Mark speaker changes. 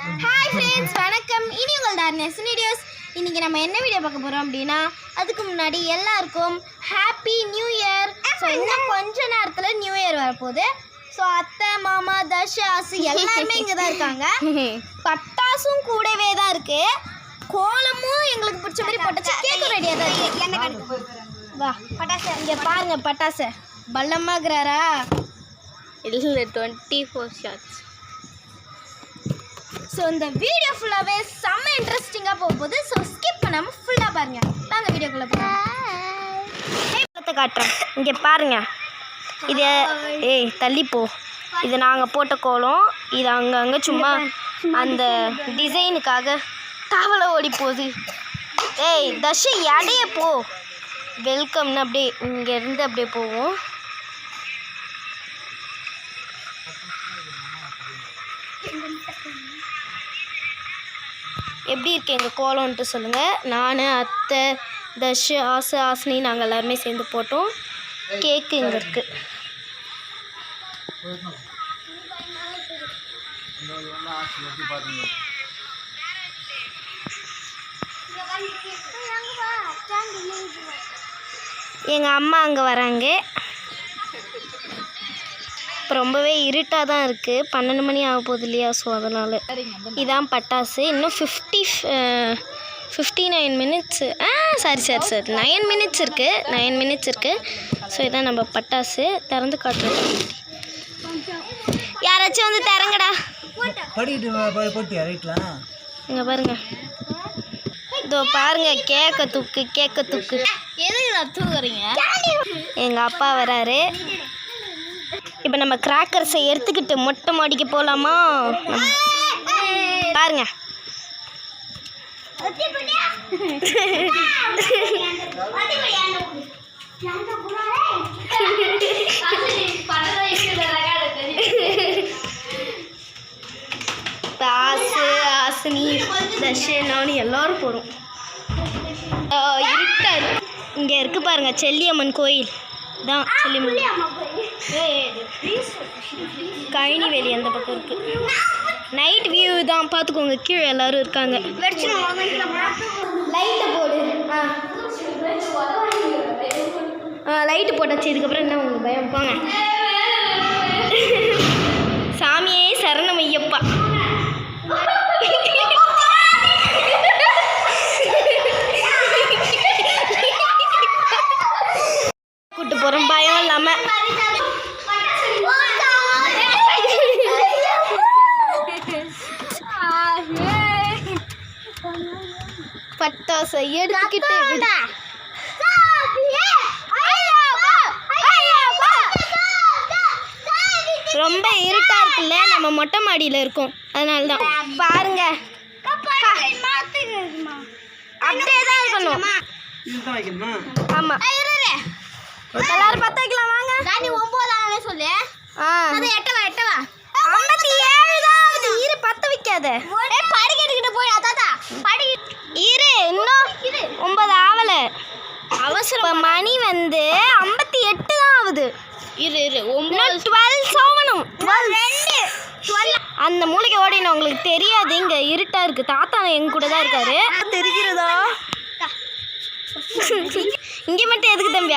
Speaker 1: Hi friends, வணக்கம். இனி உங்கள் டார்னஸ் வீடியோஸ். இன்றைக்கி நம்ம என்ன வீடியோ பார்க்க போகிறோம் அப்படின்னா, அதுக்கு முன்னாடி எல்லாருக்கும் ஹாப்பி நியூ இயர். ஸோ இன்னும் கொஞ்ச நேரத்தில் நியூ இயர் வரப்போகுது. ஸோ அத்தை, மாமா, தர்ஷ், ஆசு எல்லாருமே இங்கே தான் இருக்காங்க. பட்டாசும் கூடவே தான் இருக்குது. கோலமும் எங்களுக்கு பிடிச்ச மாதிரி பட்டாசு, கேக்கும் ரெடியாக தான் இருக்குது. வா பட்டாசு இங்கே பாருங்கள். பட்டாசு பல்லமாக்குறாரா?
Speaker 2: இல்லை, 24 ஷாட்ஸ்.
Speaker 1: ஸோ இந்த வீடியோ ஃபுல்லாகவே செம்ம இன்ட்ரெஸ்டிங்காக போகும்போது, ஸோ ஸ்கிப் பண்ணாமல் ஃபுல்லாக பாருங்கள். வாங்க வீடியோக்குள்ளே போகிறோம். காட்டுறேன், இங்கே பாருங்கள். இது தள்ளிப்போ. இது நாங்கள் போட்ட கோலம். இது அங்கங்கே சும்மா அந்த டிசைனுக்காக தவளை ஓடி போகுது. தர்ஷ் இடைய போ. வெல்கம்னு அப்படியே இங்கேருந்து அப்படியே போவோம். எப்படி இருக்கு எங்கள் கோலம்ன்ட்டு சொல்லுங்கள். நான், அத்தை, தர்ஷ், ஆசினி நாங்கள் எல்லாருமே சேர்ந்து போட்டோம். கேக்கு இங்கே இருக்குது. எங்கள் அம்மா அங்கே வராங்க. இப்போ ரொம்பவே இருட்டாக தான் இருக்குது. 12 மணி ஆக போகுது இல்லையா? ஸோ அதனால் இதான் பட்டாசு. இன்னும் 59 மினிட்ஸு. சாரி 9 மினிட்ஸ் இருக்குது. 9 மினிட்ஸ் இருக்குது. ஸோ இதான் நம்ம பட்டாசு. திறந்து காட்டுறோம். யாராச்சும் வந்து திறங்கடா. இங்கே பாருங்க. இதோ பாருங்க, கேக்க தூக்கு. எதுக்கு தூக்குறீங்க? எங்கள் அப்பா வராரு. இப்போ நம்ம கிராக்கர்ஸை எடுத்துக்கிட்டு மொட்டை மாடிக்கு போகலாமா? பாருங்க. ஆசினி, தர்ஷ், நான் எல்லாரும் போகிறோம். இருட்டா இங்கே இருக்கு பாருங்க, செல்லியம்மன் கோயில் தான். செல்லியம்மன் கழனி வேலி அந்த பக்கம் இருக்குது. நைட் வியூ தான், பார்த்துக்கோங்க. கீழே எல்லோரும் இருக்காங்க. லைட்டை போடு. லைட்டு போட்டாச்சு. இதுக்கப்புறம் என்ன உங்களுக்கு பயம்? போங்க. சாமியே சரணம் ஐயப்பா. கூட்டு போகிறோம் பயம் இல்லாமல். பட்டாசை எடுத்துக்கிட்டு ரொம்ப இருட்டா இருக்குல்ல, நம்ம மொட்டை மாடியில் இருக்கோம். அதனால தான் பாருங்க. அப்படியே தான் இருக்கணும். ஆமா, எல்லாரும் 10 வைக்கலாம். வாங்க. 9 சொல்லு. 8 வா. 57 தான் ஆகுது. இரு, 10 வைக்காத. படிக்கிட்டு போய் தாத்தா இரு, இன்னும் 9 ஆகல. அவசரம். மணி வந்து 58 தான் ஆகுது. இரு 12 சோமனும். 12 அந்த மூளைக்கு ஓடின உங்களுக்கு தெரியாது. இங்க இருட்டா இருக்கு. தாத்தா எங்க கூட தான் இருக்காரு. தெரிகிறதா? இங்க மட்டும் எதுக்கு தம்பி?